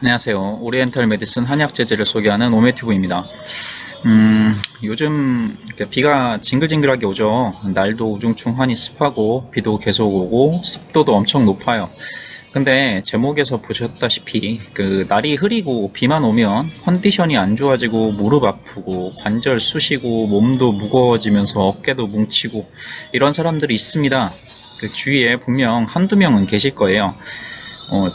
안녕하세요. 오리엔탈 메디슨 한약 재질을 소개하는 오메튜브입니다. 요즘 이렇게 비가 징글징글하게 오죠. 날도 우중충하니 습하고 비도 계속 오고 습도도 엄청 높아요. 근데 제목에서 보셨다시피 그 날이 흐리고 비만 오면 컨디션이 안 좋아지고 무릎 아프고 관절 쑤시고 몸도 무거워지면서 어깨도 뭉치고 이런 사람들이 있습니다. 그 주위에 분명 한두 명은 계실 거예요. 어,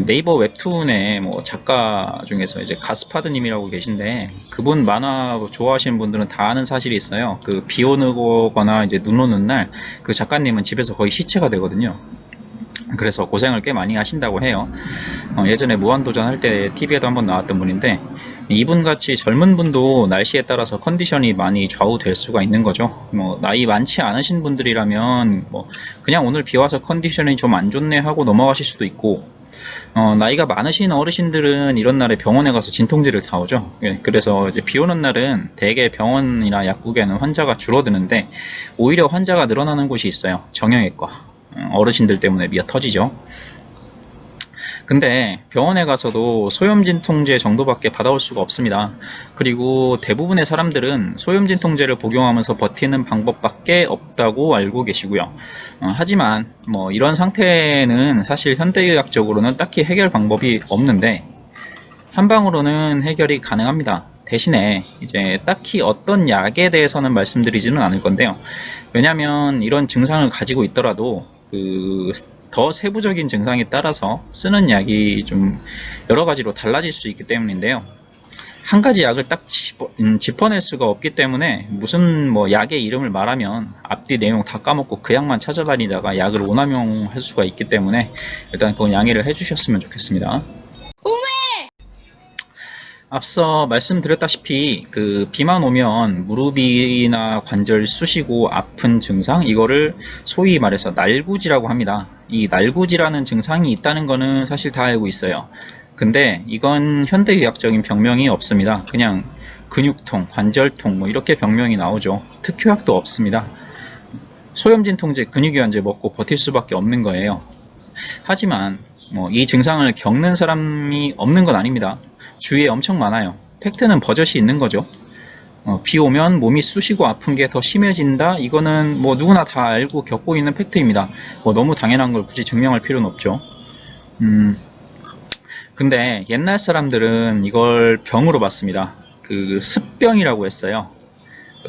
네이버 웹툰의 뭐 작가 중에서 이제 가스파드님이라고 계신데 그분 만화 좋아하시는 분들은 다 아는 사실이 있어요. 그 비 오거나 이제 눈 오는 날 그 작가님은 집에서 거의 시체가 되거든요. 그래서 고생을 꽤 많이 하신다고 해요. 예전에 무한도전 할 때 TV에도 한번 나왔던 분인데 이분 같이 젊은 분도 날씨에 따라서 컨디션이 많이 좌우될 수가 있는 거죠. 뭐 나이 많지 않으신 분들이라면 뭐 그냥 오늘 비 와서 컨디션이 좀 안 좋네 하고 넘어가실 수도 있고, 나이가 많으신 어르신들은 이런 날에 병원에 가서 진통제를 다 오죠. 예, 그래서 이제 비 오는 날은 대개 병원이나 약국에는 환자가 줄어드는데 오히려 환자가 늘어나는 곳이 있어요. 정형외과. 어르신들 때문에 미어 터지죠. 근데 병원에 가서도 소염진통제 정도밖에 받아올 수가 없습니다. 그리고 대부분의 사람들은 소염진통제를 복용하면서 버티는 방법밖에 없다고 알고 계시고요. 하지만 뭐 이런 상태는 사실 현대의학적으로는 딱히 해결 방법이 없는데 한방으로는 해결이 가능합니다. 대신에 이제 딱히 어떤 약에 대해서는 말씀드리지는 않을 건데요. 왜냐하면 이런 증상을 가지고 있더라도 더 세부적인 증상에 따라서 쓰는 약이 좀 여러 가지로 달라질 수 있기 때문인데요. 한 가지 약을 딱 짚어낼 수가 없기 때문에 무슨 뭐 약의 이름을 말하면 앞뒤 내용 다 까먹고 그 약만 찾아다니다가 약을 오남용할 수가 있기 때문에 일단 그건 양해를 해주셨으면 좋겠습니다. 앞서 말씀드렸다시피 그 비만 오면 무릎이나 관절 쑤시고 아픈 증상, 이거를 소위 말해서 날구지라고 합니다. 이 날구지라는 증상이 있다는 거는 사실 다 알고 있어요. 근데 이건 현대의학적인 병명이 없습니다. 그냥 근육통, 관절통 뭐 이렇게 병명이 나오죠. 특효약도 없습니다. 소염진통제, 근육이완제 먹고 버틸 수밖에 없는 거예요. 하지만 뭐 이 증상을 겪는 사람이 없는 건 아닙니다. 주위에 엄청 많아요. 팩트는 버젓이 있는 거죠. 비 오면 몸이 쑤시고 아픈 게 더 심해진다? 이거는 뭐 누구나 다 알고 겪고 있는 팩트입니다. 뭐 너무 당연한 걸 굳이 증명할 필요는 없죠. 근데 옛날 사람들은 이걸 병으로 봤습니다. 그 습병이라고 했어요.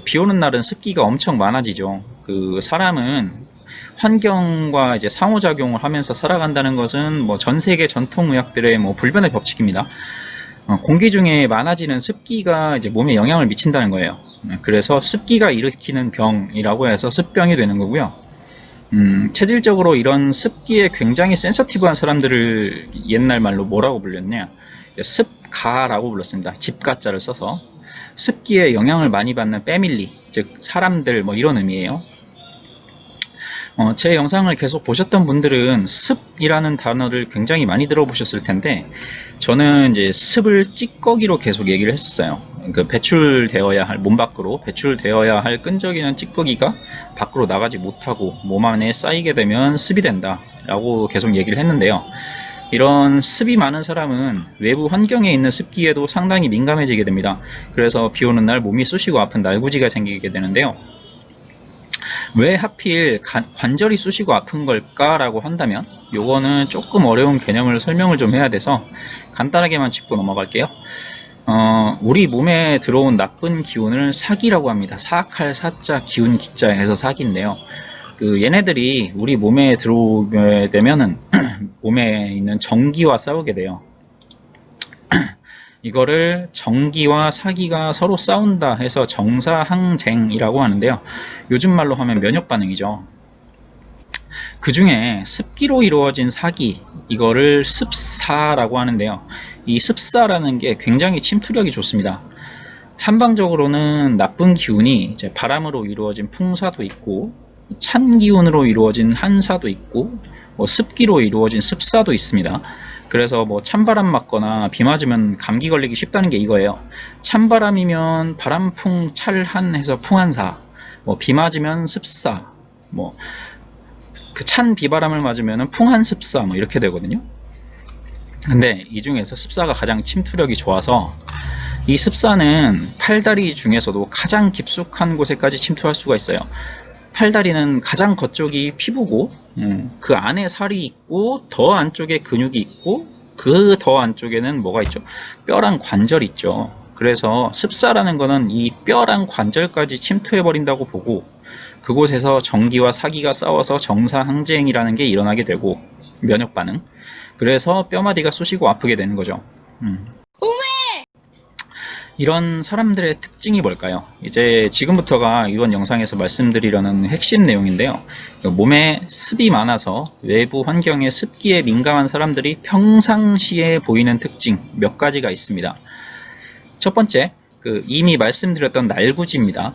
비 오는 날은 습기가 엄청 많아지죠. 그 사람은 환경과 이제 상호작용을 하면서 살아간다는 것은 뭐 전 세계 전통의학들의 뭐 불변의 법칙입니다. 공기 중에 많아지는 습기가 이제 몸에 영향을 미친다는 거예요. 그래서 습기가 일으키는 병이라고 해서 습병이 되는 거고요. 체질적으로 이런 습기에 굉장히 센서티브한 사람들을 옛날 말로 뭐라고 불렸냐? 습가라고 불렀습니다. 집가자를 써서 습기에 영향을 많이 받는 패밀리, 즉 사람들 뭐 이런 의미예요. 제 영상을 계속 보셨던 분들은 습이라는 단어를 굉장히 많이 들어보셨을 텐데 저는 이제 습을 찌꺼기로 계속 얘기를 했었어요. 그 배출되어야 할 몸 밖으로 배출되어야 할 끈적이는 찌꺼기가 밖으로 나가지 못하고 몸 안에 쌓이게 되면 습이 된다라고 계속 얘기를 했는데요. 이런 습이 많은 사람은 외부 환경에 있는 습기에도 상당히 민감해지게 됩니다. 그래서 비 오는 날 몸이 쑤시고 아픈 날구지가 생기게 되는데요. 왜 하필 관절이 쑤시고 아픈 걸까라고 한다면 요거는 조금 어려운 개념을 설명을 좀 해야 돼서 간단하게만 짚고 넘어갈게요. 우리 몸에 들어온 나쁜 기운을 사기라고 합니다. 사악할 사자, 기운 기자 해서 사기인데요. 그 얘네들이 우리 몸에 들어오게 되면은 몸에 있는 정기와 싸우게 돼요. 이거를 정기와 사기가 서로 싸운다 해서 정사항쟁이라고 하는데요. 요즘 말로 하면 면역 반응이죠. 그 중에 습기로 이루어진 사기, 이거를 습사라고 하는데요. 이 습사라는 게 굉장히 침투력이 좋습니다. 한방적으로는 나쁜 기운이 이제 바람으로 이루어진 풍사도 있고, 찬 기운으로 이루어진 한사도 있고, 뭐 습기로 이루어진 습사도 있습니다. 그래서 뭐 찬바람 맞거나 비 맞으면 감기 걸리기 쉽다는 게 이거예요. 찬바람이면 바람풍 찰한 해서 풍한사, 뭐 비 맞으면 습사, 뭐 그 찬 비바람을 맞으면 풍한습사 뭐 이렇게 되거든요. 근데 이 중에서 습사가 가장 침투력이 좋아서 이 습사는 팔다리 중에서도 가장 깊숙한 곳에까지 침투할 수가 있어요. 팔다리는 가장 겉쪽이 피부고 그 안에 살이 있고 더 안쪽에 근육이 있고 그 더 안쪽에는 뭐가 있죠? 뼈랑 관절이 있죠. 그래서 습사라는 거는 이 뼈랑 관절까지 침투해 버린다고 보고 그곳에서 전기와 사기가 싸워서 정사항쟁이라는 게 일어나게 되고 면역 반응. 그래서 뼈마디가 쑤시고 아프게 되는 거죠. 이런 사람들의 특징이 뭘까요? 이제 지금부터가 이번 영상에서 말씀드리려는 핵심 내용인데요. 몸에 습이 많아서 외부 환경의 습기에 민감한 사람들이 평상시에 보이는 특징 몇 가지가 있습니다. 첫 번째, 이미 말씀드렸던 날구지입니다.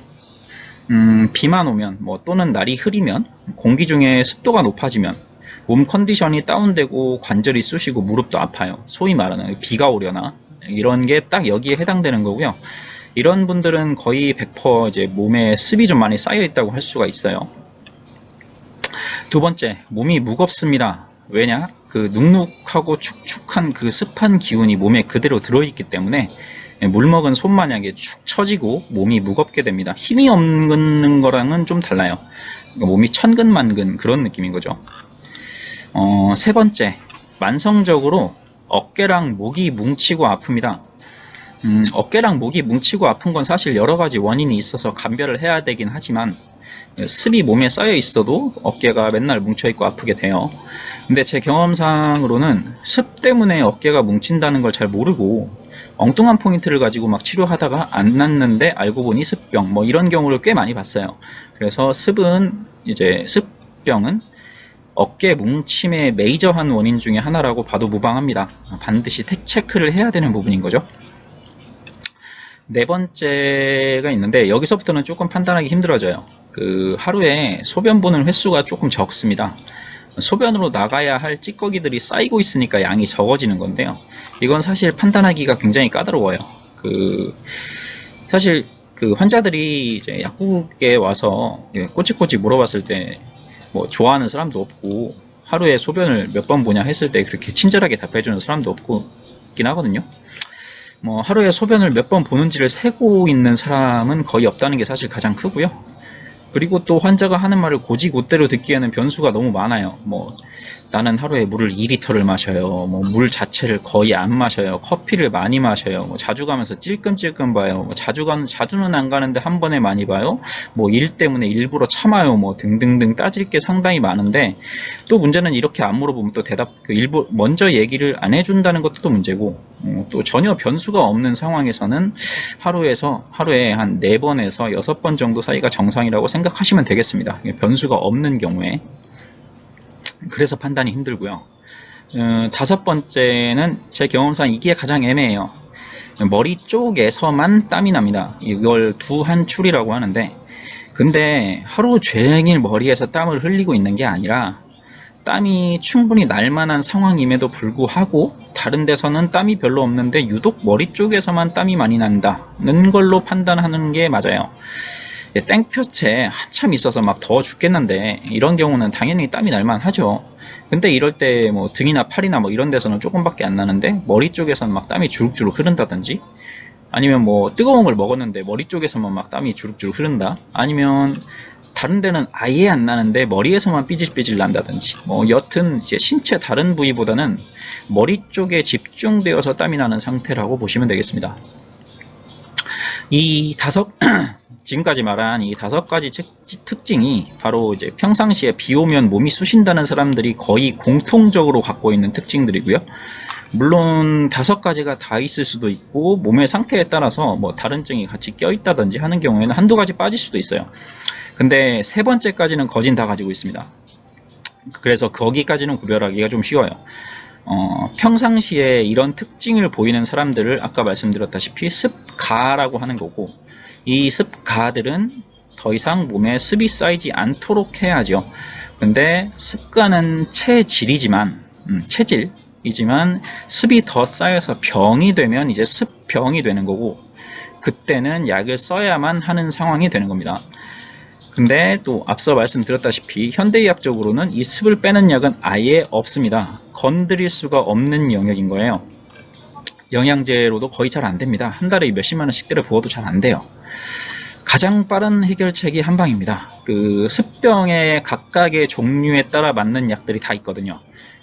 비만 오면 또는 날이 흐리면 공기 중에 습도가 높아지면 몸 컨디션이 다운되고 관절이 쑤시고 무릎도 아파요. 소위 말하는 비가 오려나 이런 게 딱 여기에 해당되는 거고요. 이런 분들은 거의 100% 이제 몸에 습이 좀 많이 쌓여 있다고 할 수가 있어요. 두 번째, 몸이 무겁습니다. 왜냐? 그 눅눅하고 축축한 그 습한 기운이 몸에 그대로 들어있기 때문에 물 먹은 손 마냥에 축 처지고 몸이 무겁게 됩니다. 힘이 없는 거랑은 좀 달라요. 몸이 천근만근 그런 느낌인 거죠. 세 번째, 만성적으로 어깨랑 목이 뭉치고 아픕니다. 어깨랑 목이 뭉치고 아픈 건 사실 여러 가지 원인이 있어서 감별을 해야 되긴 하지만 습이 몸에 쌓여 있어도 어깨가 맨날 뭉쳐있고 아프게 돼요. 근데 제 경험상으로는 습 때문에 어깨가 뭉친다는 걸 잘 모르고 엉뚱한 포인트를 가지고 막 치료하다가 안 낫는데 알고 보니 습병 이런 경우를 꽤 많이 봤어요. 그래서 습병은 어깨 뭉침의 메이저한 원인 중에 하나라고 봐도 무방합니다. 반드시 체크를 해야 되는 부분인 거죠. 네 번째가 있는데 여기서부터는 조금 판단하기 힘들어져요. 하루에 소변 보는 횟수가 조금 적습니다. 소변으로 나가야 할 찌꺼기들이 쌓이고 있으니까 양이 적어지는 건데요. 이건 사실 판단하기가 굉장히 까다로워요. 사실 환자들이 이제 약국에 와서 꼬치꼬치 물어봤을 때 좋아하는 사람도 없고 하루에 소변을 몇 번 보냐 했을 때 그렇게 친절하게 답해주는 사람도 없긴 하거든요. 하루에 소변을 몇 번 보는지를 세고 있는 사람은 거의 없다는 게 사실 가장 크고요. 그리고 또 환자가 하는 말을 곧이곧대로 듣기에는 변수가 너무 많아요. 나는 하루에 물을 2리터를 마셔요. 물 자체를 거의 안 마셔요. 커피를 많이 마셔요. 자주 가면서 찔끔찔끔 봐요. 자주는 안 가는데 한 번에 많이 봐요. 일 때문에 일부러 참아요. 등등등 따질 게 상당히 많은데 또 문제는 이렇게 안 물어보면 또 먼저 얘기를 안 해준다는 것도 또 문제고 또 전혀 변수가 없는 상황에서는 하루에 한 4번에서 6번 정도 사이가 정상이라고 생각하시면 되겠습니다. 변수가 없는 경우에. 그래서 판단이 힘들고요. 다섯 번째는 제 경험상 이게 가장 애매해요. 머리 쪽에서만 땀이 납니다. 이걸 두한출이라고 하는데 근데 하루 종일 머리에서 땀을 흘리고 있는 게 아니라 땀이 충분히 날 만한 상황임에도 불구하고 다른 데서는 땀이 별로 없는데 유독 머리 쪽에서만 땀이 많이 난다는 걸로 판단하는 게 맞아요. 땡볕에 한참 있어서 막 더워 죽겠는데 이런 경우는 당연히 땀이 날만 하죠. 근데 이럴 때 등이나 팔이나 이런 데서는 조금밖에 안 나는데 머리 쪽에서는 막 땀이 주룩주룩 흐른다든지 아니면 뜨거운 걸 먹었는데 머리 쪽에서만 막 땀이 주룩주룩 흐른다 아니면 다른 데는 아예 안 나는데 머리에서만 삐질삐질 난다든지 여튼 이제 신체 다른 부위보다는 머리 쪽에 집중되어서 땀이 나는 상태라고 보시면 되겠습니다. 지금까지 말한 이 5가지 특징이 바로 이제 평상시에 비 오면 몸이 쑤신다는 사람들이 거의 공통적으로 갖고 있는 특징들이고요. 물론 5가지가 다 있을 수도 있고 몸의 상태에 따라서 다른 증이 같이 껴있다든지 하는 경우에는 한두 가지 빠질 수도 있어요. 근데 3번째까지는 거진 다 가지고 있습니다. 그래서 거기까지는 구별하기가 좀 쉬워요. 평상시에 이런 특징을 보이는 사람들을 아까 말씀드렸다시피 습가라고 하는 거고 이 습가들은 더 이상 몸에 습이 쌓이지 않도록 해야죠. 근데 습가는 체질이지만 습이 더 쌓여서 병이 되면 이제 습병이 되는 거고 그때는 약을 써야만 하는 상황이 되는 겁니다. 근데 또 앞서 말씀드렸다시피 현대의학적으로는 이 습을 빼는 약은 아예 없습니다. 건드릴 수가 없는 영역인 거예요. 영양제로도 거의 잘 안 됩니다. 한 달에 몇십만 원씩 때려 부어도 잘 안 돼요. 가장 빠른 해결책이 한방입니다. 그 습병의 각각의 종류에 따라 맞는 약들이 다 있거든요.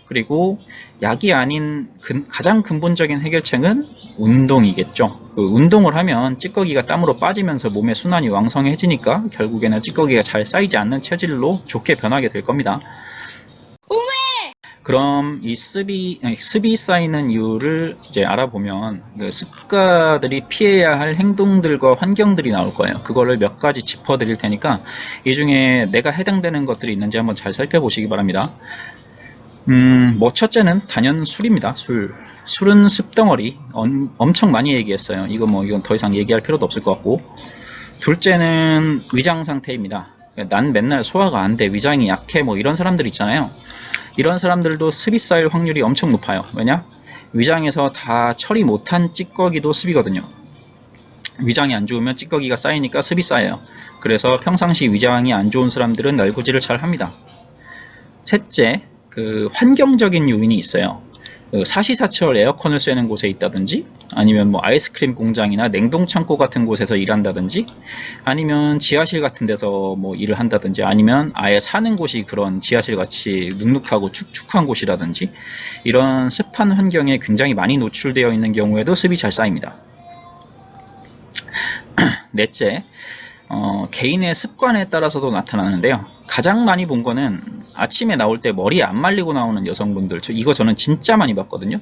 그리고 약이 아닌 가장 근본적인 해결책은 운동이겠죠. 그 운동을 하면 찌꺼기가 땀으로 빠지면서 몸의 순환이 왕성해지니까 결국에는 찌꺼기가 잘 쌓이지 않는 체질로 좋게 변하게 될 겁니다. 그럼 이 습이 쌓이는 이유를 이제 알아보면 그 습가들이 피해야 할 행동들과 환경들이 나올 거예요. 그거를 몇 가지 짚어드릴 테니까 이 중에 내가 해당되는 것들이 있는지 한번 잘 살펴보시기 바랍니다. 뭐 첫째는 단연 술입니다. 술은 습덩어리 엄청 많이 얘기했어요. 이건 더 이상 얘기할 필요도 없을 것 같고, 둘째는 위장 상태입니다. 난 맨날 소화가 안 돼, 위장이 약해, 뭐 이런 사람들 있잖아요. 이런 사람들도 습이 쌓일 확률이 엄청 높아요. 왜냐? 위장에서 다 처리 못한 찌꺼기도 습이거든요. 위장이 안 좋으면 찌꺼기가 쌓이니까 습이 쌓여요. 그래서 평상시 위장이 안 좋은 사람들은 날구지를 잘 합니다. 셋째, 그 환경적인 요인이 있어요. 그 사시사철 에어컨을 쐬는 곳에 있다든지, 아니면 뭐 아이스크림 공장이나 냉동 창고 같은 곳에서 일한다든지, 아니면 지하실 같은 데서 뭐 일을 한다든지, 아니면 아예 사는 곳이 그런 지하실 같이 눅눅하고 축축한 곳이라든지, 이런 습한 환경에 굉장히 많이 노출되어 있는 경우에도 습이 잘 쌓입니다. 넷째, 개인의 습관에 따라서도 나타나는데요. 가장 많이 본 거는 아침에 나올 때 머리 안 말리고 나오는 여성분들, 저는 진짜 많이 봤거든요.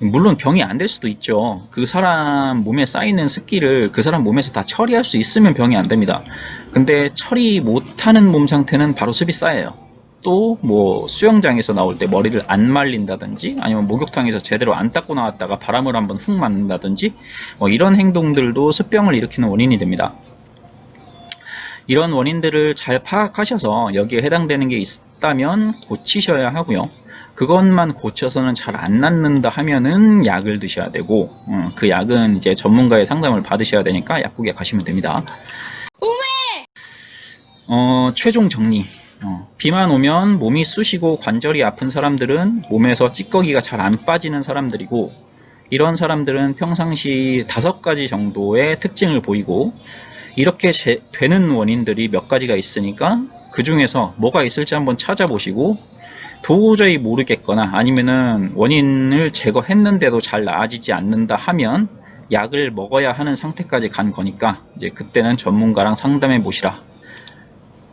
물론 병이 안 될 수도 있죠. 그 사람 몸에 쌓이는 습기를 그 사람 몸에서 다 처리할 수 있으면 병이 안 됩니다. 근데 처리 못하는 몸 상태는 바로 습이 쌓여요. 또 뭐 수영장에서 나올 때 머리를 안 말린다든지, 아니면 목욕탕에서 제대로 안 닦고 나왔다가 바람을 한번 훅 맞는다든지, 뭐 이런 행동들도 습병을 일으키는 원인이 됩니다. 이런 원인들을 잘 파악하셔서 여기에 해당되는 게 있다면 고치셔야 하고요. 그것만 고쳐서는 잘 안 낫는다 하면은 약을 드셔야 되고, 그 약은 이제 전문가의 상담을 받으셔야 되니까 약국에 가시면 됩니다. 최종 정리. 비만 오면 몸이 쑤시고 관절이 아픈 사람들은 몸에서 찌꺼기가 잘 안 빠지는 사람들이고, 이런 사람들은 평상시 5가지 정도의 특징을 보이고, 이렇게 되는 원인들이 몇 가지가 있으니까 그 중에서 뭐가 있을지 한번 찾아보시고, 도저히 모르겠거나 아니면은 원인을 제거했는데도 잘 나아지지 않는다 하면 약을 먹어야 하는 상태까지 간 거니까, 이제 그때는 전문가랑 상담해 보시라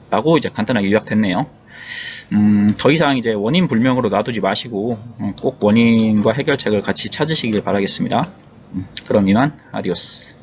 라고 이제 간단하게 요약됐네요. 더 이상 이제 원인 불명으로 놔두지 마시고 꼭 원인과 해결책을 같이 찾으시길 바라겠습니다. 그럼 이만, 아디오스.